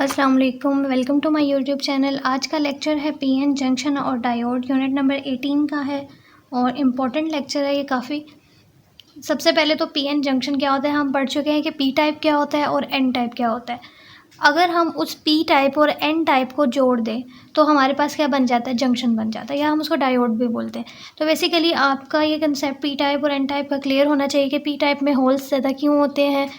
अस्सलाम वालेकुम, welcome to my YouTube channel. आज का लेक्चर है पीएन जंक्शन और डायोड, यूनिट नंबर 18 का है और इम्पॉर्टेंट लेक्चर है ये काफ़ी। सबसे पहले तो पीएन जंक्शन क्या होता है हम पढ़ चुके हैं कि पी टाइप क्या होता है और एन टाइप क्या होता है। अगर हम उस पी टाइप और एन टाइप को जोड़ दें तो हमारे पास क्या बन जाता है, जंक्शन बन जाता है, या हम उसको डायोड भी बोलते हैं। तो बेसिकली आपका ये कंसेप्ट पी टाइप और एन टाइप का क्लियर होना चाहिए कि पी टाइप में होल्स ज़्यादा क्यों होते हैं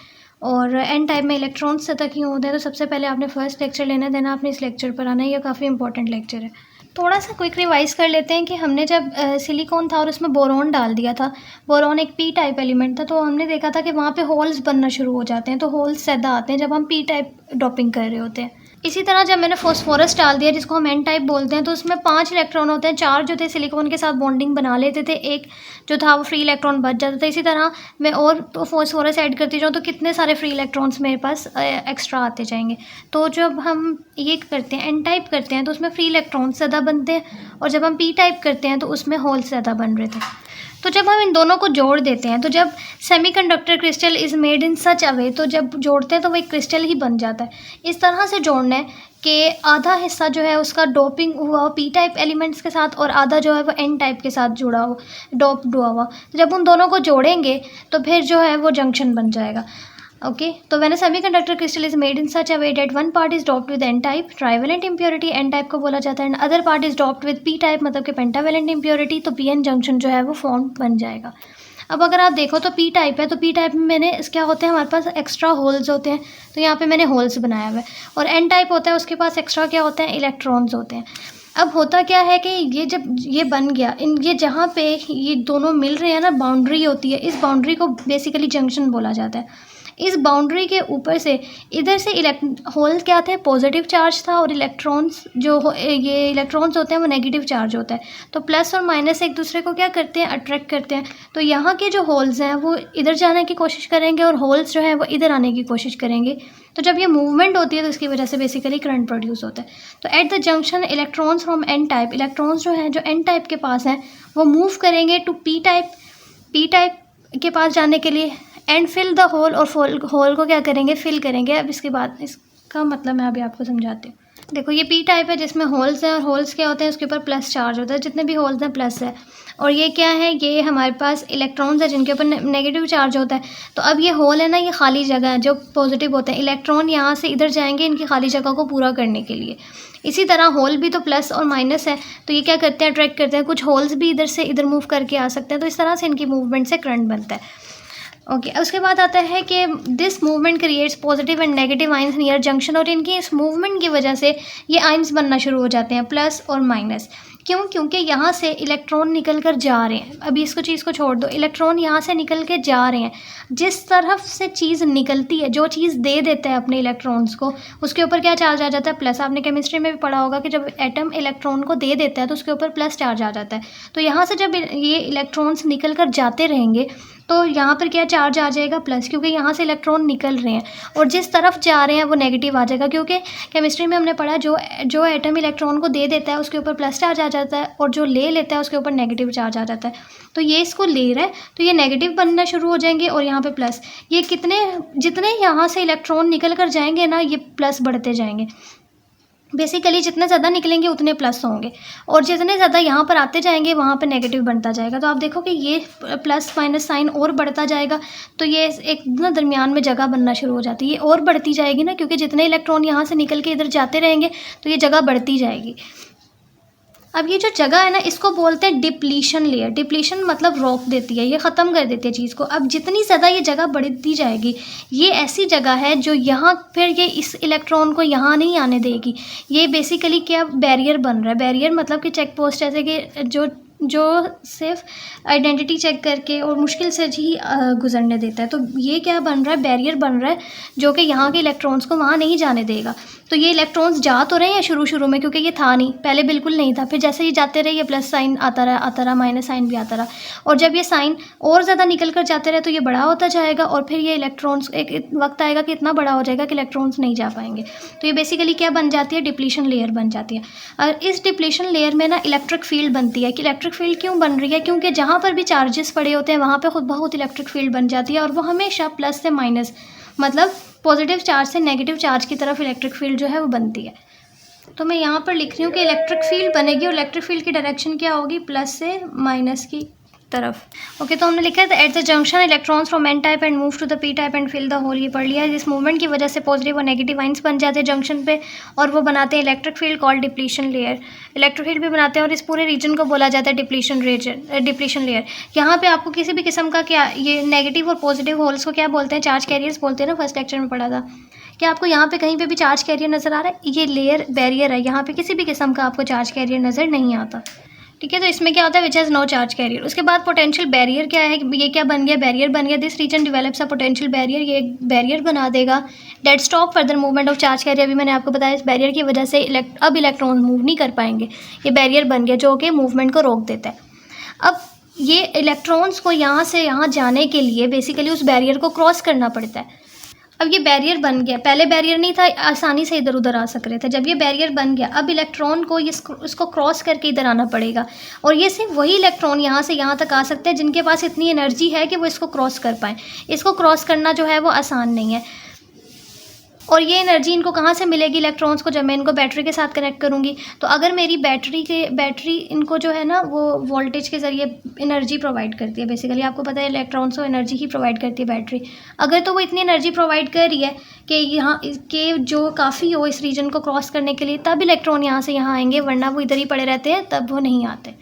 और एन टाइप में इलेक्ट्रॉन्स ज़्यादा क्यों होते हैं। तो सबसे पहले आपने फर्स्ट लेक्चर लेना देना, आपने इस लेक्चर पर आना है, ये काफ़ी इंपॉर्टेंट लेक्चर है। थोड़ा सा क्विक रिवाइज कर लेते हैं कि हमने जब सिलिकॉन था और उसमें बोरॉन डाल दिया था, बोरॉन एक पी टाइप एलिमेंट था, तो हमने देखा था कि वहाँ पे होल्स बनना शुरू हो जाते हैं। तो होल्स ज़्यादा आते हैं जब हम पी टाइप डोपिंग कर रहे होते हैं। इसी तरह जब मैंने फॉस्फोरस डाल दिया जिसको हम एन टाइप बोलते हैं, तो उसमें 5 इलेक्ट्रॉन होते हैं, 4 जो थे सिलिकॉन के साथ बॉन्डिंग बना लेते थे, एक जो था वो फ्री इलेक्ट्रॉन बच जाता था। इसी तरह मैं और तो फॉस्फोरस ऐड करती जाऊँ तो कितने सारे फ्री इलेक्ट्रॉन्स मेरे पास एक्स्ट्रा आते जाएंगे। तो जब हम ये करते हैं एन टाइप करते हैं तो उसमें फ्री इलेक्ट्रॉन्स ज़्यादा बनते हैं, और जब हम पी टाइप करते हैं तो उसमें होल्स ज़्यादा बन रहे थे। तो जब हम इन दोनों को जोड़ देते हैं, तो जब semiconductor crystal is made in such a way, तो जब जोड़ते हैं तो वो एक क्रिस्टल ही बन जाता है। इस तरह से जोड़ना है कि आधा हिस्सा जो है उसका डोपिंग हुआ हो पी टाइप एलिमेंट्स के साथ और आधा जो है वो एन टाइप के साथ जुड़ा हो, डोप्ड हुआ हुआ। जब उन दोनों को जोड़ेंगे तो फिर जो है वो जंक्शन बन जाएगा। ओके, तो when a semiconductor crystal is made in such a way that one part is doped with N type, trivalent impurity N type को बोला जाता है, and other part is doped with P type मतलब कि pentavalent impurity, तो P N junction जो है वो फॉर्म बन जाएगा। अब अगर आप देखो तो पी टाइप है, तो पी टाइप में मैंने क्या होते हैं, हमारे पास एक्स्ट्रा होल्स होते हैं, तो यहाँ पे मैंने होल्स बनाया हुआ है। और एन टाइप होता है, उसके पास एक्स्ट्रा क्या होते हैं, इलेक्ट्रॉन्स होते हैं। अब होता क्या है कि ये जब ये बन गया, इन ये जहाँ पे ये दोनों मिल रहे हैं ना, बाउंड्री होती है, इस बाउंड्री को बेसिकली जंक्शन बोला जाता है। इस बाउंड्री के ऊपर से इधर से होल क्या थे, पॉजिटिव चार्ज था, और इलेक्ट्रॉन्स ये इलेक्ट्रॉन्स होते हैं वो नेगेटिव चार्ज होता है। तो प्लस और माइनस एक दूसरे को क्या करते हैं, अट्रैक्ट करते हैं। तो यहाँ के जो होल्स हैं वो इधर जाने की कोशिश करेंगे और होल्स जो हैं वो इधर आने की कोशिश करेंगे। तो जब ये मूवमेंट होती है तो इसकी वजह से बेसिकली करंट प्रोड्यूस होता है। तो at the junction electrons from N type, electrons जो हैं जो एन टाइप के पास हैं वो मूव करेंगे to P type, P type के पास जाने के लिए, एंड फिल द होल, और होल को क्या करेंगे, फिल करेंगे। अब इसके बाद इसका मतलब मैं अभी आपको समझाती हूँ। देखो ये पी टाइप है जिसमें होल्स हैं, और होल्स क्या होते हैं, उसके ऊपर प्लस चार्ज होता है, जितने भी होल्स हैं प्लस है। और ये क्या है, ये हमारे पास इलेक्ट्रॉन्स है जिनके ऊपर नेगेटिव चार्ज होता है। तो अब ये होल है ना, ये खाली जगह है जो पॉजिटिव होते हैं, इलेक्ट्रॉन यहाँ से इधर जाएंगे इनकी खाली जगह को पूरा करने के लिए। इसी तरह होल भी तो प्लस और माइनस है, तो ये क्या करते हैं, अट्रैक्ट करते हैं। कुछ होल्स भी इधर से इधर मूव करके आ सकते हैं, तो इस तरह से इनकी मूवमेंट से करंट बनता है। ओके, उसके बाद आता है कि this movement creates positive and negative ions near junction, और इनकी इस मूवमेंट की वजह से ये आइंस बनना शुरू हो जाते हैं, प्लस और माइनस। क्यों? क्योंकि यहाँ से इलेक्ट्रॉन निकल कर जा रहे हैं। अभी इसको चीज़ को छोड़ दो, इलेक्ट्रॉन यहाँ से निकल के जा रहे हैं। जिस तरफ से चीज़ निकलती है, जो चीज़ दे देता है अपने इलेक्ट्रॉन्स को, उसके ऊपर क्या चार्ज आ जाता है, प्लस। आपने केमिस्ट्री में भी पढ़ा होगा कि जब एटम इलेक्ट्रॉन को दे देता है तो उसके ऊपर प्लस चार्ज आ जाता है। तो यहाँ से जब ये इलेक्ट्रॉन्स निकल कर जाते रहेंगे तो यहाँ पर क्या चार्ज आ जाएगा, प्लस, क्योंकि यहाँ से इलेक्ट्रॉन निकल रहे हैं। और जिस तरफ जा रहे हैं वो नेगेटिव आ जाएगा, क्योंकि केमिस्ट्री में हमने पढ़ा जो एटम इलेक्ट्रॉन को दे देता है उसके ऊपर प्लस चार्ज आ जाता है, और जो ले लेता है उसके ऊपर नेगेटिव चार्ज आ जाता है। तो ये इसको ले रहा है तो ये नेगेटिव बनना शुरू हो जाएंगे, और यहाँ पे प्लस। ये जितने यहाँ से इलेक्ट्रॉन निकल कर जाएंगे ना, ये प्लस बढ़ते जाएंगे। बेसिकली जितने ज़्यादा निकलेंगे उतने प्लस होंगे, और जितने ज़्यादा यहाँ पर आते जाएंगे वहाँ पर नेगेटिव बनता जाएगा। तो आप देखो कि ये प्लस माइनस साइन और बढ़ता जाएगा, तो ये एक ना दरमियान में जगह बनना शुरू हो जाती है। ये और बढ़ती जाएगी ना, क्योंकि जितने इलेक्ट्रॉन यहाँ से निकल के इधर जाते रहेंगे तो ये जगह बढ़ती जाएगी। अब ये जो जगह है ना, इसको बोलते हैं डिप्लीशन लेयर। डिप्लीशन मतलब रोक देती है, ये ख़त्म कर देती है चीज़ को। अब जितनी ज़्यादा ये जगह बढ़ती जाएगी, ये ऐसी जगह है जो यहाँ फिर ये इस इलेक्ट्रॉन को यहाँ नहीं आने देगी। ये बेसिकली क्या बैरियर बन रहा है। बैरियर मतलब कि चेक पोस्ट, जैसे कि जो सिर्फ आइडेंटिटी चेक करके और मुश्किल से ही गुजरने देता है। तो ये क्या बन रहा है, बैरियर बन रहा है जो कि यहाँ के इलेक्ट्रॉन्स को वहाँ नहीं जाने देगा। तो ये इलेक्ट्रॉन्स जा तो रहे हैं शुरू में, क्योंकि ये था नहीं, पहले बिल्कुल नहीं था। फिर जैसे ये जाते रहे ये प्लस साइन आता रहा, माइनस साइन भी आता रहा, और जब ये साइन और ज़्यादा निकल कर जाते रहे तो ये बड़ा होता जाएगा, और फिर ये इलेक्ट्रॉन्स एक वक्त आएगा कि इतना बड़ा हो जाएगा कि इलेक्ट्रॉन्स नहीं जा पाएंगे। तो ये बेसिकली क्या बन जाती है, डिप्लीशन लेयर बन जाती है। और इस डिप्लीशन लेयर में ना इलेक्ट्रिक फील्ड बनती है। कि इलेक्ट्रिक फील्ड क्यों बन रही है, क्योंकि जहाँ पर भी चार्जेस पड़े होते हैं वहाँ पर खुद बहुत इलेक्ट्रिक फील्ड बन जाती है, और वो हमेशा प्लस से माइनस मतलब पॉजिटिव चार्ज से नेगेटिव चार्ज की तरफ इलेक्ट्रिक फील्ड जो है वो बनती है। तो मैं यहाँ पर लिख रही हूँ कि इलेक्ट्रिक फील्ड बनेगी और इलेक्ट्रिक फील्ड की डायरेक्शन क्या होगी, प्लस से माइनस की तरफ। ओके, तो हमने लिखा है at the junction electrons from N type and move to the P type and fill the hole. ये पढ़ लिया है। इस मूवमेंट की वजह से पॉजिटिव और नेगेटिव आइंस बन जाते हैं जंक्शन पे और वो बनाते हैं electric field called depletion layer. Electric field भी बनाते हैं और इस पूरे रीजन को बोला जाता है डिप्लीशन लेयर। यहाँ पे आपको किसी भी किस्म का क्या, ये नेगेटिव और पॉजिटिव होल्स को क्या बोलते हैं, चार्ज कैरियर्स बोलते हैं ना, फर्स्ट लेक्चर में पढ़ा था। क्या आपको यहाँ पे कहीं पे भी चार्ज कैरियर नज़र आ रहा है? ये लेयर बैरियर है, यहाँ पे किसी भी किस्म का आपको चार्ज कैरियर नज़र नहीं आता। ठीक है, तो इसमें क्या होता है, which has no charge carrier. उसके बाद पोटेंशियल बैरियर क्या है, ये क्या बन गया, बैरियर बन गया। This region develops a potential barrier, ये एक बैरियर बना देगा that stop further movement of charge carrier. अभी मैंने आपको बताया इस बैरियर की वजह से अब इलेक्ट्रॉन मूव नहीं कर पाएंगे। ये बैरियर बन गया जो कि मूवमेंट को रोक देता है। अब ये इलेक्ट्रॉन्स को यहाँ से यहाँ जाने के लिए बेसिकली उस बैरियर को क्रॉस करना पड़ता है। अब ये बैरियर बन गया, पहले बैरियर नहीं था, आसानी से इधर उधर आ सक रहे थे। जब ये बैरियर बन गया, अब इलेक्ट्रॉन को इसको क्रॉस करके इधर आना पड़ेगा और ये सिर्फ वही इलेक्ट्रॉन यहाँ से यहाँ तक आ सकते हैं जिनके पास इतनी एनर्जी है कि वो इसको क्रॉस कर पाएँ। इसको क्रॉस करना जो है वो आसान नहीं है। और ये एनर्जी इनको कहाँ से मिलेगी इलेक्ट्रॉन्स को, जब मैं इनको बैटरी के साथ कनेक्ट करूँगी। तो अगर मेरी बैटरी इनको जो है ना वो वोल्टेज के ज़रिए एनर्जी प्रोवाइड करती है। बेसिकली आपको पता है इलेक्ट्रॉन्स को एनर्जी ही प्रोवाइड करती है बैटरी। अगर तो वो इतनी एनर्जी प्रोवाइड कर रही है कि यहाँ के जो काफ़ी हो इस रीजन को क्रॉस करने के लिए, तब इलेक्ट्रॉन यहाँ से यहाँ आएंगे, वरना वो इधर ही पड़े रहते हैं, तब वो नहीं आते।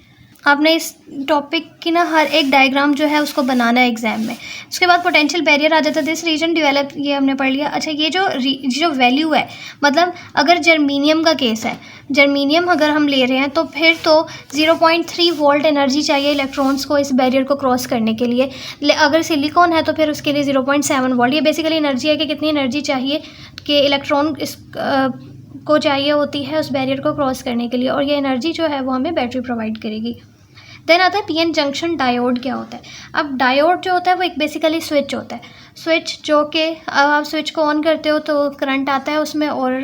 आपने इस टॉपिक की ना हर एक डायग्राम जो है उसको बनाना है एग्जाम में। उसके बाद पोटेंशियल बैरियर आ जाता है, दिस रीजन डेवलप, ये हमने पढ़ लिया। अच्छा, ये जो वैल्यू है, मतलब अगर जर्मीनियम का केस है, जर्मीनियम अगर हम ले रहे हैं तो फिर तो 0.3 वोल्ट एनर्जी चाहिए इलेक्ट्रॉन्स को इस बैरियर को क्रॉस करने के लिए। अगर सिलिकॉन है तो फिर उसके लिए 0.7 वोल्ट। ये बेसिकली एनर्जी है कि कितनी एनर्जी चाहिए कि इलेक्ट्रॉन इस को चाहिए होती है उस बैरियर को क्रॉस करने के लिए, और ये एनर्जी जो है वो हमें बैटरी प्रोवाइड करेगी। देन आता है पीएन जंक्शन डायोड। क्या होता है? अब डायोड जो होता है वो एक बेसिकली स्विच होता है। स्विच जो कि आप स्विच को ऑन करते हो तो करंट आता है उसमें, और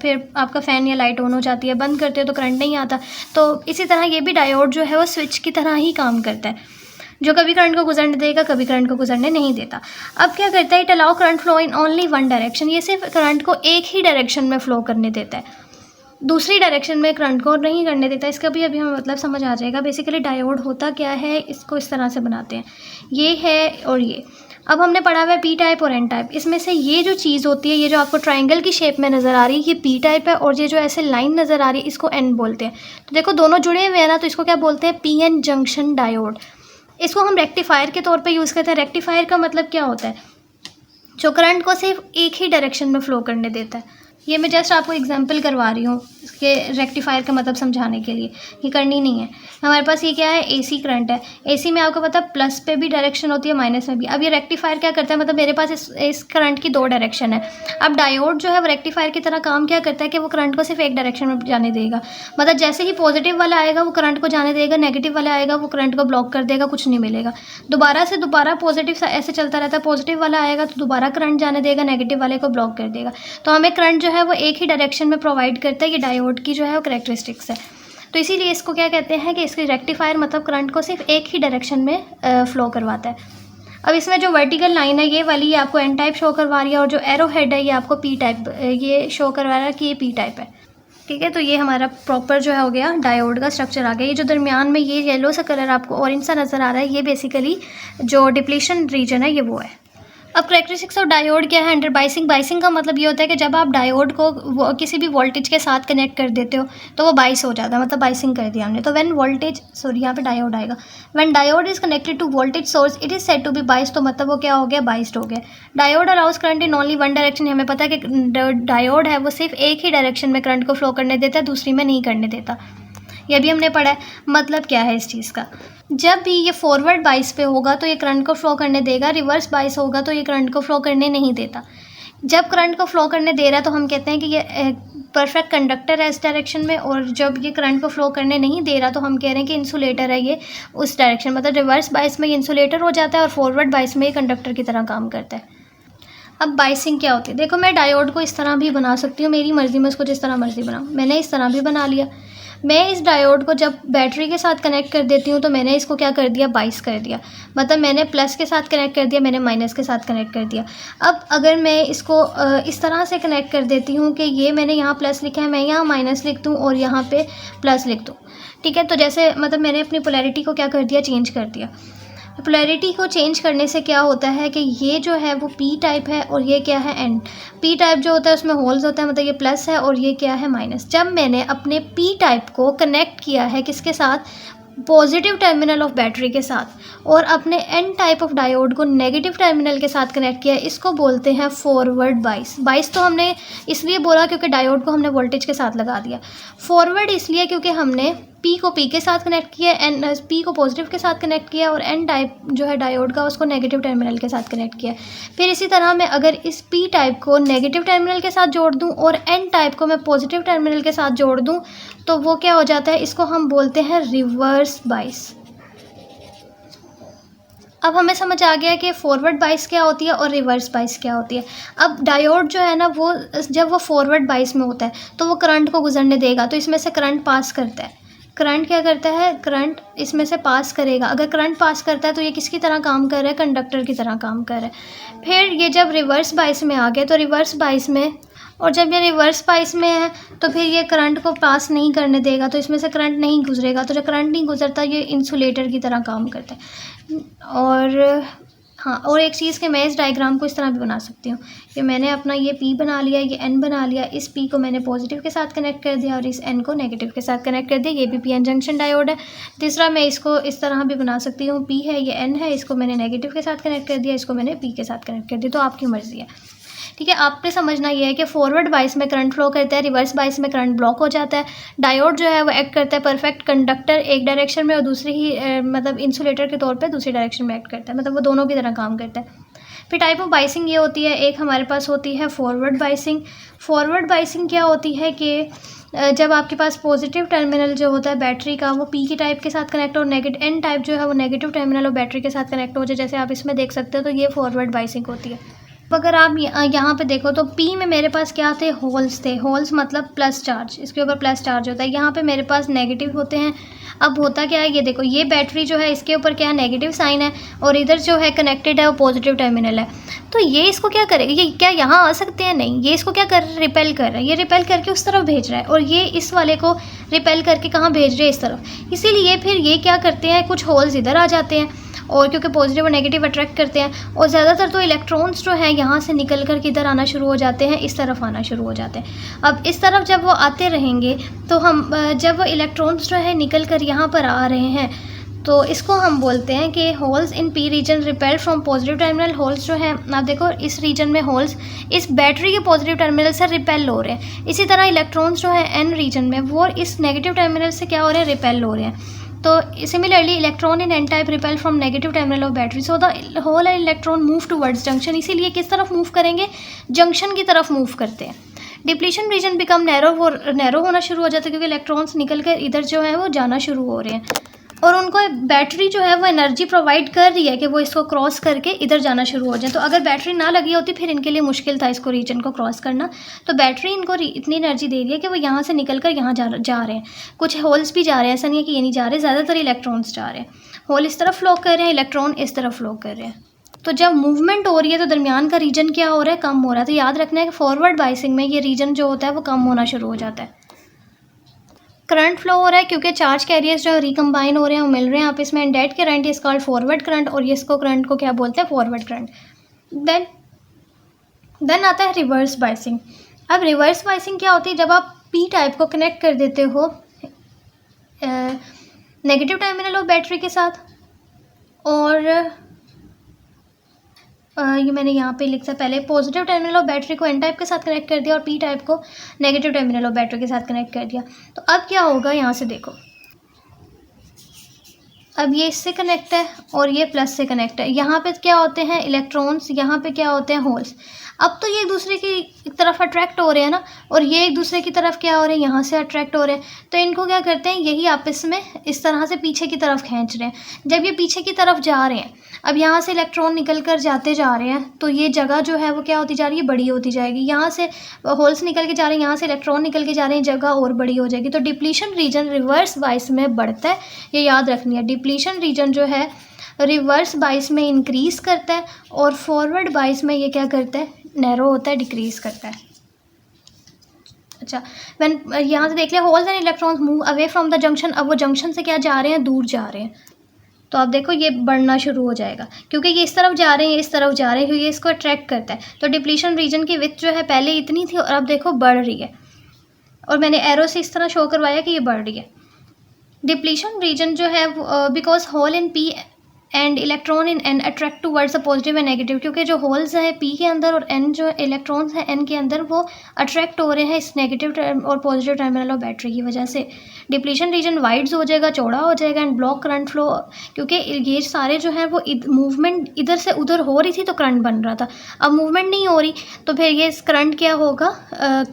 फिर आपका फ़ैन या लाइट ऑन हो जाती है। बंद करते हो तो करंट नहीं आता। तो इसी तरह ये भी डायोड जो है वो स्विच की तरह ही काम करता है, जो कभी करंट को गुजरने देगा, कभी करंट को गुजरने नहीं देता। अब क्या करता है, it allow current flow in only one direction. ये सिर्फ करंट को एक ही डायरेक्शन में फ़्लो करने देता है, दूसरी डायरेक्शन में करंट को नहीं करने देता। इसका भी अभी हमें मतलब समझ आ जाएगा। बेसिकली डायोड होता क्या है, इसको इस तरह से बनाते हैं, ये है और ये। अब हमने पढ़ा हुआ है पी टाइप और एन टाइप। इसमें से ये जो चीज़ होती है, ये जो आपको ट्रायंगल की शेप में नज़र आ रही है, ये पी टाइप है, और ये जो ऐसे लाइन नज़र आ रही है इसको एन बोलते हैं। तो देखो दोनों जुड़े हुए हैं ना, तो इसको क्या बोलते हैं, पी एन जंक्शन डायोड। इसको हम रेक्टिफायर के तौर पे यूज़ करते हैं। रेक्टिफायर का मतलब क्या होता है, जो करंट को सिर्फ एक ही डायरेक्शन में फ़्लो करने देता है। ये मैं जस्ट आपको एग्जांपल करवा रही हूँ इसके रेक्टिफायर का मतलब समझाने के लिए, ये करनी नहीं है। हमारे पास ये क्या है, एसी करंट है। एसी में आपको पता है प्लस पे भी डायरेक्शन होती है, माइनस में भी। अब ये रेक्टिफायर क्या करता है, मतलब मेरे पास इस करंट की दो डायरेक्शन है। अब डायोड जो है वो रेक्टिफायर की तरह काम क्या करता है कि वो करंट को सिर्फ एक डायरेक्शन में जाने देगा। मतलब जैसे ही पॉजिटिव वाला आएगा वो करंट को जाने देगा, नेगेटिव वाला आएगा वो करंट को ब्लॉक कर देगा, कुछ नहीं मिलेगा। दोबारा से दोबारा पॉजिटिव ऐसे चलता रहता है। पॉजिटिव वाला आएगा तो दोबारा करंट जाने देगा, नेगेटिव वाले को ब्लॉक कर देगा। तो हमें करंट जो है वो एक ही डायरेक्शन में प्रोवाइड करता है। ये डायोड की जो है वो कैरेक्टरिस्टिक्स है। तो इसीलिए इसको क्या कहते हैं कि इसकी रेक्टिफायर मतलब करंट को सिर्फ एक ही डायरेक्शन में फ़्लो करवाता है। अब इसमें जो वर्टिकल लाइन है ये वाली, ये आपको एन टाइप शो करवा रही है, और जो एरो हेड है ये आपको पी टाइप ये शो करवा रहा है कि ये पी टाइप है। ठीक है, तो ये हमारा प्रॉपर जो है हो गया डायोड का स्ट्रक्चर आ गया। ये जो दरमियान में ये येलो सा कलर आपको ऑरेंज सा नज़र आ रहा है, ये बेसिकली जो डिप्लीशन रीजन है ये वो है। अब कैरेक्टरिस्टिक्स ऑफ डायोड क्या है, अंडर बाइसिंग। बाइसिंग का मतलब ये होता है कि जब आप डायोड को किसी भी वोल्टेज के साथ कनेक्ट कर देते हो तो वो बाइस हो जाता है, मतलब बाइसिंग कर दिया हमने। तो व्हेन वोल्टेज, सॉरी यहाँ पे डायोड आएगा, when diode is connected to voltage source it is said to be biased. तो मतलब वो क्या हो गया, बाइस्ड हो गया। Diode allows current in only one direction. हमें पता है कि डायोड है वो सिर्फ एक ही डायरेक्शन में करंट को फ्लो करने देता है, दूसरी में नहीं करने देता। ये भी हमने पढ़ा है। मतलब क्या है इस चीज़ का, जब भी ये फॉरवर्ड बाइस पे होगा तो ये करंट को फ्लो करने देगा, रिवर्स बाइस होगा तो ये करंट को फ्लो करने नहीं देता। जब करंट को फ्लो करने दे रहा है तो हम कहते हैं कि ये परफेक्ट कंडक्टर है इस डायरेक्शन में, और जब ये करंट को फ्लो करने नहीं दे रहा तो हम कह रहे हैं कि इंसुलेटर है ये उस डायरेक्शन। मतलब रिवर्स बाइस में ये इंसुलेटर हो जाता है और फॉरवर्ड बाइस में ये कंडक्टर की तरह काम करता है। अब बाइसिंग क्या होती है, देखो मैं डायोड को इस तरह भी बना सकती हूँ, मेरी मर्ज़ी में उसको जिस तरह मर्ज़ी बनाऊँ। मैंने इस तरह भी बना लिया। मैं इस डायोड को जब बैटरी के साथ कनेक्ट कर देती हूँ तो मैंने इसको क्या कर दिया, बाइस कर दिया। मतलब मैंने प्लस के साथ कनेक्ट कर दिया, मैंने माइनस के साथ कनेक्ट कर दिया। अब अगर मैं इसको इस तरह से कनेक्ट कर देती हूँ कि ये मैंने यहाँ प्लस लिखा है, मैं यहाँ माइनस लिख दूँ और यहाँ पे प्लस लिख दूँ, ठीक है। तो जैसे मतलब मैंने अपनी पोलैरिटी को क्या कर दिया, चेंज कर दिया। पोलैरिटी को चेंज करने से क्या होता है कि ये जो है वो पी टाइप है और ये क्या है, एन। पी टाइप जो होता है उसमें होल्स होता है, मतलब ये प्लस है और ये क्या है, माइनस। जब मैंने अपने पी टाइप को कनेक्ट किया है किसके साथ, पॉजिटिव टर्मिनल ऑफ बैटरी के साथ, और अपने एन टाइप ऑफ डायोड को नेगेटिव टर्मिनल के साथ कनेक्ट किया, इसको बोलते हैं फॉरवर्ड बाइस। बाइस तो हमने इसलिए बोला क्योंकि डायोड को हमने वोल्टेज के साथ लगा दिया। फॉरवर्ड इसलिए क्योंकि हमने पी को पी के साथ कनेक्ट किया, एन पी को पॉजिटिव के साथ कनेक्ट किया, और एन टाइप जो है डायोड का उसको नेगेटिव टर्मिनल के साथ कनेक्ट किया। फिर इसी तरह मैं अगर इस पी टाइप को नेगेटिव टर्मिनल के साथ जोड़ दूं और एन टाइप को मैं पॉजिटिव टर्मिनल के साथ जोड़ दूं तो वो क्या हो जाता है, इसको हम बोलते हैं रिवर्स बाइस। अब हमें समझ आ गया कि फॉरवर्ड बाइस क्या होती है और रिवर्स बाइस क्या होती है। अब डायोड जो है ना वो जब वो फॉरवर्ड बाइस में होता है तो वो करंट को गुजरने देगा, तो इसमें से करंट पास करता है। करंट क्या करता है, करंट इसमें से पास करेगा। अगर करंट पास करता है तो ये किसकी तरह काम कर रहा है, कंडक्टर की तरह काम कर रहा है। फिर ये जब रिवर्स बाइस में आ गया तो रिवर्स बाइस में, और जब ये रिवर्स बाइस में है तो फिर ये करंट को पास नहीं करने देगा, तो इसमें से करंट नहीं गुजरेगा। तो जब करंट नहीं गुजरता ये इंसुलेटर की तरह काम करता है। और हाँ, और एक चीज़ कि मैं इस डायग्राम को इस तरह भी बना सकती हूँ कि मैंने अपना ये P बना लिया, ये N बना लिया, इस P को मैंने पॉजिटिव के साथ कनेक्ट कर दिया और इस N को नेगेटिव के साथ कनेक्ट कर दिया। ये भी PN जंक्शन डायोड है। तीसरा मैं इसको इस तरह भी बना सकती हूँ, P है, ये N है, इसको मैंने नेगेटिव के साथ कनेक्ट कर दिया, इसको मैंने P के साथ कनेक्ट कर दिया। तो आपकी मर्ज़ी है, ठीक है। आपने समझना ये है कि फॉरवर्ड बाइस में करंट फ्लो करता है, रिवर्स बाइस में करंट ब्लॉक हो जाता है। डायोड जो है वो एक्ट करता है परफेक्ट कंडक्टर एक डायरेक्शन में और दूसरी ही मतलब इंसुलेटर के तौर पे दूसरी डायरेक्शन में एक्ट करता है, मतलब वो दोनों की तरह काम करता है। फिर टाइप ऑफ बाइसिंग ये होती है, एक हमारे पास होती है फॉरवर्ड बाइसिंग। फॉरवर्ड बाइसिंग क्या होती है कि जब आपके पास पॉजिटिव टर्मिनल जो होता है बैटरी का वो पी की टाइप के साथ कनेक्ट और नेगेटिव एन टाइप जो है वो नेगेटिव टर्मिनल और बैटरी के साथ कनेक्ट हो जाए, जैसे आप इसमें देख सकते हो। तो ये फॉरवर्ड बाइसिंग होती है। अगर आप यहाँ पे देखो तो P में मेरे पास क्या थे, होल्स थे। होल्स मतलब प्लस चार्ज, इसके ऊपर प्लस चार्ज होता है। यहाँ पे मेरे पास नेगेटिव होते हैं। अब होता क्या है, ये देखो, ये बैटरी जो है इसके ऊपर क्या है, नेगेटिव साइन है, और इधर जो है कनेक्टेड है वो पॉजिटिव टर्मिनल है। तो ये इसको क्या करेगा, ये क्या यहाँ आ सकते हैं, नहीं, ये इसको क्या कर, रिपेल कर रहा है। ये रिपेल करके उस तरफ भेज रहा है और ये इस वाले को रिपेल करके कहाँ भेज रहे हैं, इस तरफ। इसीलिए फिर ये क्या करते हैं, कुछ होल्स इधर आ जाते हैं, और क्योंकि पॉजिटिव और नेगेटिव अट्रैक्ट करते हैं, और ज़्यादातर तो इलेक्ट्रॉन्स जो हैं यहाँ से निकल कर किधर आना शुरू हो जाते हैं, इस तरफ आना शुरू हो जाते हैं। अब इस तरफ जब वो आते रहेंगे तो हम जब वो इलेक्ट्रॉन्स जो है निकल कर यहाँ पर आ रहे हैं तो इसको हम बोलते हैं कि holes in P region repel from positive terminal. Holes जो हैं आप देखो इस रीजन में होल्स इस बैटरी के पॉजिटिव टर्मिनल से रिपेल हो रहे हैं। इसी तरह इलेक्ट्रॉन्स जो है एन रीजन में वो इस नेगेटिव टर्मिनल से क्या हो रहे हैं, रिपेल हो रहे हैं। तो similarly electron in N type repel from negative terminal of battery, so the hole electron move towards junction. इसीलिए किस तरफ मूव करेंगे, जंक्शन की तरफ मूव करते हैं। डिप्लीशन रीजन बिकम नैरो होना शुरू हो जाता है क्योंकि इलेक्ट्रॉन्स निकल कर इधर जो है वो जाना शुरू हो रहे हैं, और उनको बैटरी जो है वो एनर्जी प्रोवाइड कर रही है कि वो इसको क्रॉस करके इधर जाना शुरू हो जाए। तो अगर बैटरी ना लगी होती फिर इनके लिए मुश्किल था इसको रीजन को क्रॉस करना। तो बैटरी इनको इतनी एनर्जी दे रही है कि वो यहाँ से निकल कर यहाँ जा रहे हैं। कुछ होल्स भी जा रहे हैं, ऐसा नहीं है कि ये नहीं जा रहे, ज़्यादातर इलेक्ट्रॉन्स जा रहे हैं। होल इस तरफ फ्लो कर रहे हैं, इलेक्ट्रॉन इस तरफ फ्लो कर रहे हैं। तो जब मूवमेंट हो रही है तो दरमियान का रीजन क्या हो रहा है, कम हो रहा है। तो याद रखना है कि फॉरवर्ड बाइसिंग में ये रीजन जो होता है वो कम होना शुरू हो जाता है। करंट फ्लो हो रहा है क्योंकि चार्ज कैरियर्स जो रिकम्बाइन हो रहे हैं वो मिल रहे हैं आपस में, and that current is called forward current, और ये इसको करंट को क्या बोलते हैं, फॉरवर्ड करंट। देन आता है रिवर्स बाइसिंग। अब रिवर्स बाइसिंग क्या होती है, जब आप पी टाइप को कनेक्ट कर देते हो नेगेटिव टर्मिनल ऑफ बैटरी के साथ, और ये मैंने यहाँ पे लिखा पहले, पॉजिटिव टर्मिनल ऑफ बैटरी को एन टाइप के साथ कनेक्ट कर दिया और पी टाइप को नेगेटिव टर्मिनल ऑफ बैटरी के साथ कनेक्ट कर दिया। तो अब क्या होगा, यहाँ से देखो, अब ये इससे कनेक्ट है और ये प्लस से कनेक्ट है। यहाँ पे क्या होते हैं इलेक्ट्रॉन्स, यहाँ पे क्या होते हैं होल्स। अब तो ये एक दूसरे की तरफ अट्रैक्ट हो रहे हैं ना, और ये एक दूसरे की तरफ क्या हो रहे हैं, यहाँ से अट्रैक्ट हो रहे हैं। तो इनको क्या करते हैं, यही आपस में इस तरह से पीछे की तरफ खींच रहे हैं। जब ये पीछे की तरफ जा रहे हैं, अब यहाँ से इलेक्ट्रॉन निकल कर जाते जा रहे हैं, तो ये जगह जो है वो क्या होती जा रही है, बड़ी होती जाएगी। यहाँ से होल्स निकल के जा रहे हैं, यहाँ से इलेक्ट्रॉन निकल के जा रहे हैं, जगह और बड़ी हो जाएगी। तो डिप्लीशन रीजन रिवर्स बाइस में बढ़ता है, ये याद रखनी है। डिप्लीशन रीजन जो है रिवर्स बाइस में इंक्रीज़ करता है, और फॉरवर्ड बाइस में ये क्या करता है, नैरो होता है, डिक्रीज़ करता है। अच्छा, व्हेन यहाँ से देख लिया, holes and electrons move away from the junction. अब वो जंक्शन से क्या जा रहे हैं, दूर जा रहे हैं। तो आप देखो ये बढ़ना शुरू हो जाएगा, क्योंकि ये इस तरफ जा रहे हैं, इस तरफ जा रहे हैं, क्योंकि ये इसको अट्रैक्ट करता है। तो डिप्लीशन रीजन की विड्थ जो है पहले इतनी थी और अब देखो बढ़ रही है, और मैंने एरो से इस तरह शो करवाया कि ये बढ़ रही है। डिप्लीशन रीजन जो है because hole in P and electron in N attract towards the positive and negative, क्योंकि जो होल्स हैं पी के अंदर और एन जो इलेक्ट्रॉन्स हैं एन के अंदर, वो अट्रैक्ट हो रहे हैं इस नेगेटिव और पॉजिटिव टर्मिनल ऑफ बैटरी की वजह से। डिप्लीशन रीजन वाइड्स हो जाएगा, चौड़ा हो जाएगा, एंड ब्लॉक करंट फ्लो, क्योंकि ये सारे जो है वो मूवमेंट इधर से उधर हो रही थी तो करंट बन रहा था। अब मूवमेंट नहीं हो रही तो फिर ये करंट क्या होगा,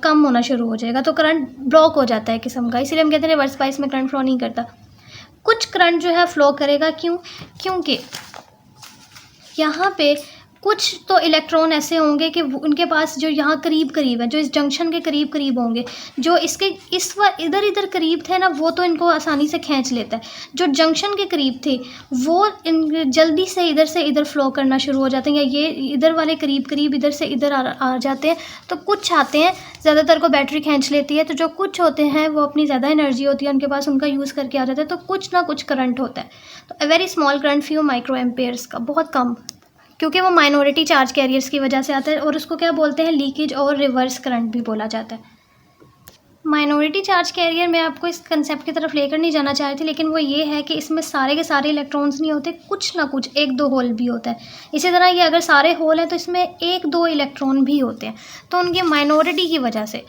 कम होना शुरू हो जाएगा, तो करंट ब्लॉक हो जाता है किस्म का। इसीलिए हम कहते हैं रिवर्स बाइस में करंट फ्लो नहीं करता। कुछ करंट जो है फ्लो करेगा, क्योंकि यहाँ पे कुछ तो इलेक्ट्रॉन ऐसे होंगे कि उनके पास जो यहाँ करीब करीब है, जो इस जंक्शन के करीब करीब होंगे, जो इसके इस इधर इधर करीब थे ना, वो तो इनको आसानी से खींच लेता है। जो जंक्शन के करीब थे वो जल्दी से इधर फ्लो करना शुरू हो जाते हैं, या ये इधर वाले करीब करीब इधर से इधर आ जाते हैं। तो कुछ आते हैं, ज़्यादातर को बैटरी खींच लेती है, तो जो कुछ होते हैं वो अपनी ज़्यादा एनर्जी होती है उनके पास, उनका यूज़ करके आ जाते हैं, तो कुछ ना कुछ करंट होता है। तो a very small current, few micro Ampere's का, बहुत कम, क्योंकि वो माइनॉरिटी चार्ज कैरियर्स की वजह से आता है, और उसको क्या बोलते हैं, लीकेज और रिवर्स करंट भी बोला जाता है। माइनॉरिटी चार्ज कैरियर में आपको इस कंसेप्ट की तरफ लेकर नहीं जाना चाह रही थी, लेकिन वो ये है कि इसमें सारे के सारे इलेक्ट्रॉन्स नहीं होते, कुछ ना कुछ एक दो होल भी होता है। इसी तरह ये अगर सारे होल हैं तो इसमें एक दो इलेक्ट्रॉन भी होते हैं, तो उनकी माइनॉरिटी की वजह से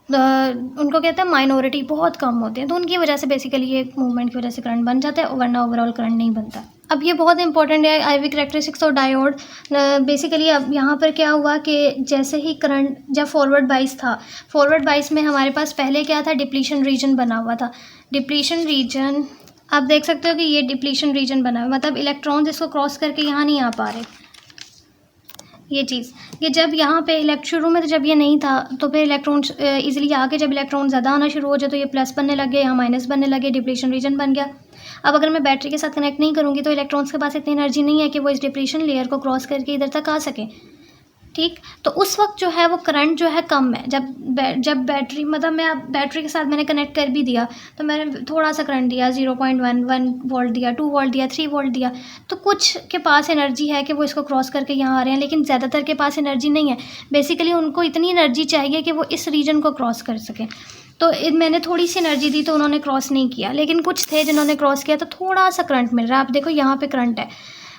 उनको कहते हैं माइनॉरिटी, बहुत कम होते हैं, तो उनकी वजह से बेसिकली ये मूवमेंट की वजह से करंट बन जाता है, वरना ओवरऑल करंट नहीं बनता। अब ये बहुत इंपॉर्टेंट है, IV करेक्टरिस्टिक्स और डायोड। बेसिकली अब यहाँ पर क्या हुआ कि जैसे ही करंट, जब फॉरवर्ड बाइस था, फॉरवर्ड बाइस में हमारे पास पहले क्या था, डिप्लीशन रीजन बना हुआ था। डिप्लीशन रीजन आप देख सकते हो कि ये डिप्लीशन रीजन बना हुआ, मतलब इलेक्ट्रॉन्स इसको क्रॉस करके यहाँ नहीं आ पा रहे। ये चीज़, ये जब यहाँ पे शुरू में तो जब ये नहीं था, तो फिर इलेक्ट्रॉन्स इजीली आके जब इलेक्ट्रॉन ज़्यादा आना शुरू हो जाए तो ये प्लस बनने लग गए, यहाँ माइनस बनने लगे, डिप्लीशन रीजन बन गया। अब अगर मैं बैटरी के साथ कनेक्ट नहीं करूँगी तो इलेक्ट्रॉन्स के पास इतनी एनर्जी नहीं है कि वो इस डिप्लीशन लेयर को क्रॉस करके इधर तक आ सकें, ठीक। तो उस वक्त जो है वो करंट जो है कम है। जब बैटरी, मतलब मैं अब बैटरी के साथ मैंने कनेक्ट कर भी दिया, तो मैंने थोड़ा सा करंट दिया, 0.11 वोल्ट दिया, 2 वोल्ट दिया, 3 वोल्ट दिया, तो कुछ के पास एनर्जी है कि वो इसको क्रॉस करके यहाँ आ रहे हैं, लेकिन ज़्यादातर के पास एनर्जी नहीं है। बेसिकली उनको इतनी एनर्जी चाहिए कि वो इस रीजन को क्रॉस कर सकें। तो मैंने थोड़ी सी एनर्जी दी तो उन्होंने क्रॉस नहीं किया, लेकिन कुछ थे जिन्होंने क्रॉस किया, तो थोड़ा सा करंट मिल रहा है। आप देखो यहाँ पे करंट है,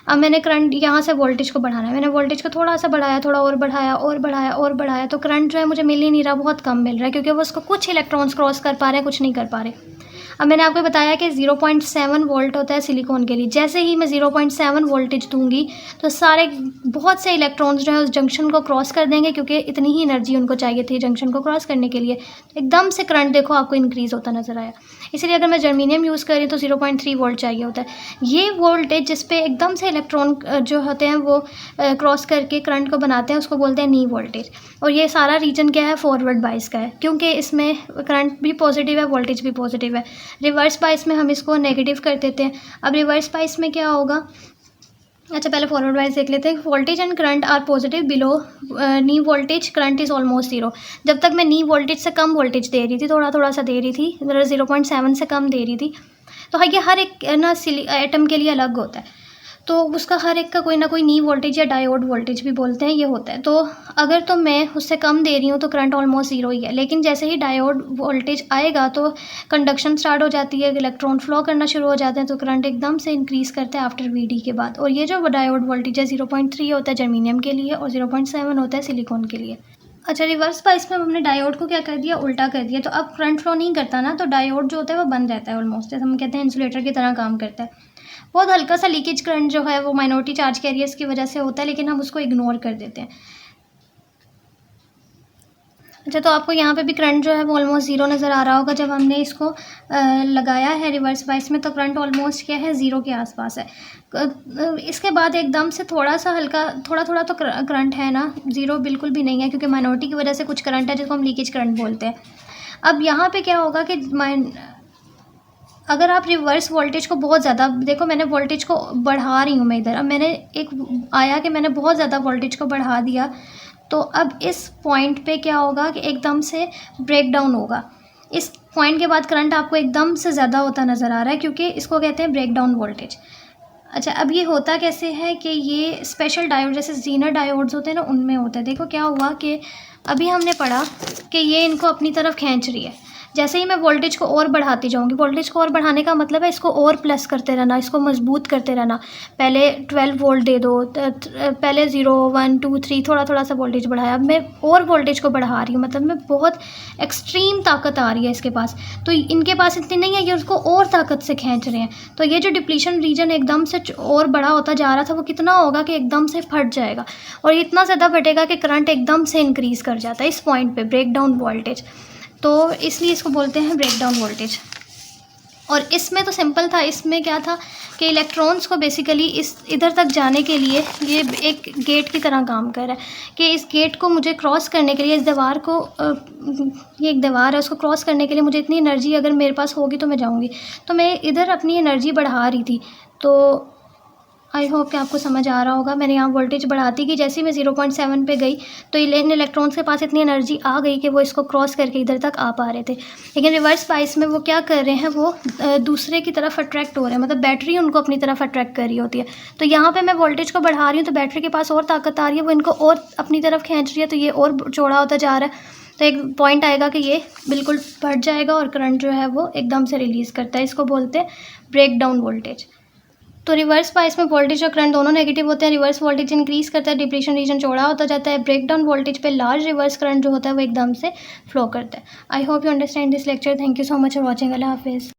अब मैंने करंट यहाँ से वोल्टेज को बढ़ाना है, मैंने वोल्टेज को थोड़ा सा बढ़ाया, थोड़ा और बढ़ाया और बढ़ाया और बढ़ाया, तो करंट जो है मुझे मिल ही नहीं रहा, बहुत कम मिल रहा है, क्योंकि वो उसको कुछ इलेक्ट्रॉन्स क्रॉस कर पा रहे हैं, कुछ नहीं कर पा रहे। अब मैंने आपको बताया कि 0.7 वोल्ट होता है सिलिकॉन के लिए। जैसे ही मैं 0.7 वोल्टेज दूंगी तो सारे बहुत से इलेक्ट्रॉन्स जो है उस जंक्शन को क्रॉस कर देंगे, क्योंकि इतनी ही एनर्जी उनको चाहिए थी जंक्शन को क्रॉस करने के लिए। एकदम से करंट देखो आपको इंक्रीज़ होता नज़र आया। इसलिए अगर मैं जर्मीनियम यूज़ करी तो 0.3 वोल्ट चाहिए होता है। ये वोल्टेज जिस पे एकदम से इलेक्ट्रॉन जो होते हैं वो क्रॉस करके करंट को बनाते हैं, उसको बोलते हैं नी वोल्टेज। और ये सारा रीजन क्या है, फॉरवर्ड बाइस का है, क्योंकि इसमें करंट भी पॉजिटिव है, वोल्टेज भी पॉजिटिव है। रिवर्स बाइस में हम इसको नेगेटिव कर देते हैं। अब रिवर्स बाइस में क्या होगा, अच्छा पहले फॉरवर्ड वाइज देख लेते हैं। Voltage and current are positive below knee voltage, current is almost zero. जब तक मैं नी वोल्टेज से कम वोल्टेज दे रही थी, थोड़ा थोड़ा सा दे रही थी, 0.7 से कम दे रही थी, तो हाँ ये हर एक ना एटम के लिए अलग होता है, तो उसका हर एक का कोई ना कोई नी वोल्टेज या डायोड वोल्टेज भी बोलते हैं, ये होता है। तो अगर तो मैं उससे कम दे रही हूँ तो करंट ऑलमोस्ट ज़ीरो ही है, लेकिन जैसे ही डायोड वोल्टेज आएगा तो कंडक्शन स्टार्ट हो जाती है, इलेक्ट्रॉन फ्लो करना शुरू हो जाते हैं, तो करंट एकदम से इंक्रीज़ करते हैं आफ्टर VD के बाद। और ये जो डायोड वोल्टेज है 0.3 होता है जर्मीनियम के लिए और 0.7 होता है सिलिकॉन के लिए। अच्छा रिवर्स बाइस में हमने डायोड को क्या कर दिया, उल्टा कर दिया, तो अब करंट फ्लो नहीं करता ना, तो डायोड जो होता है वो बंद रहता है ऑलमोस्ट, जैसे हम कहते हैं इंसुलेटर की तरह काम करता है। बहुत हल्का सा लीकेज करंट जो है वो माइनॉरिटी चार्ज कैरियर्स की वजह से होता है, लेकिन हम उसको इग्नोर कर देते हैं। अच्छा, तो आपको यहाँ पे भी करंट जो है वो ऑलमोस्ट ज़ीरो नज़र आ रहा होगा। जब हमने इसको लगाया है रिवर्स बाइस में तो करंट ऑलमोस्ट क्या है, ज़ीरो के आसपास है। इसके बाद एकदम से थोड़ा सा हल्का थोड़ा थोड़ा तो करंट है ना, ज़ीरो बिल्कुल भी नहीं है, क्योंकि माइनॉरिटी की वजह से कुछ करंट है जिसको हम लीकेज करंट बोलते हैं। अब यहाँ पे क्या होगा कि अगर आप रिवर्स वोल्टेज को बहुत ज़्यादा देखो, मैंने वोल्टेज को बढ़ा रही हूँ मैं इधर। अब मैंने एक आया कि मैंने बहुत ज़्यादा वोल्टेज को बढ़ा दिया, तो अब इस पॉइंट पे क्या होगा कि एकदम से ब्रेक डाउन होगा। इस पॉइंट के बाद करंट आपको एकदम से ज़्यादा होता नज़र आ रहा है, क्योंकि इसको कहते हैं ब्रेक डाउन वोल्टेज। अच्छा, अब ये होता कैसे है कि ये स्पेशल डायोड जैसे जीनर डायोड्स होते हैं ना, उनमें होता है। देखो क्या हुआ कि अभी हमने पढ़ा कि ये इनको अपनी तरफ खींच रही है। जैसे ही मैं वोल्टेज को और बढ़ाती जाऊँगी, वोल्टेज को और बढ़ाने का मतलब है इसको और प्लस करते रहना, इसको मजबूत करते रहना। पहले 12 वोल्ट दे दो, पहले 0 1 2 3 थोड़ा थोड़ा सा वोल्टेज बढ़ाया, अब मैं और वोल्टेज को बढ़ा रही हूँ, मतलब मैं बहुत एक्सट्रीम ताकत आ रही है इसके पास। तो इनके पास इतनी नहीं है, ये उसको और ताकत से खींच रहे हैं। तो ये जो डिप्लीशन रीजन एकदम से और बड़ा होता जा रहा था, वो कितना होगा कि एकदम से फट जाएगा, और इतना ज़्यादा फटेगा कि करंट एकदम से इंक्रीज़ कर जाता है इस पॉइंट पे, ब्रेक डाउन वोल्टेज। तो इसलिए इसको बोलते हैं ब्रेक डाउन वोल्टेज। और इसमें तो सिंपल था, इसमें क्या था कि इलेक्ट्रॉन्स को बेसिकली इस इधर तक जाने के लिए ये एक गेट की तरह काम कर रहा है कि इस गेट को मुझे क्रॉस करने के लिए, इस दीवार को ये एक दीवार है, उसको क्रॉस करने के लिए मुझे इतनी एनर्जी अगर मेरे पास होगी तो मैं जाऊँगी। तो मैं इधर अपनी एनर्जी बढ़ा रही थी। तो आई होप कि आपको समझ आ रहा होगा। मैंने यहाँ वोल्टेज बढ़ाती गई, जैसे ही मैं 0.7 पे गई तो इन इलेक्ट्रॉन्स के पास इतनी एनर्जी आ गई कि वो इसको क्रॉस करके इधर तक आ पा रहे थे। लेकिन रिवर्स बाइस में वो क्या कर रहे हैं, वो दूसरे की तरफ अट्रैक्ट हो रहे हैं, मतलब बैटरी उनको अपनी तरफ अट्रैक्ट कर रही होती है। तो यहाँ पर मैं वोल्टेज को बढ़ा रही हूँ तो बैटरी के पास और ताकत आ रही है, वो इनको और अपनी तरफ खींच रही है, तो ये और चौड़ा होता जा रहा है। तो एक पॉइंट आएगा कि ये बिल्कुल फट जाएगा और करंट जो है वो एकदम से रिलीज़ करता है। इसको बोलते हैं ब्रेक डाउन वोल्टेज। तो रिवर्स बाइस में वोल्टेज और करंट दोनों नेगेटिव होते हैं। रिवर्स वोल्टेज इंक्रीज़ करता है, डिप्लीशन रीजन चौड़ा होता जाता है। ब्रेक डाउन वोल्टेज पे लार्ज रिवर्स करंट जो होता है वो एकदम से फ्लो करता है। I hope you understand this lecture. Thank you so much for watching. अल्लाह हाफिज़।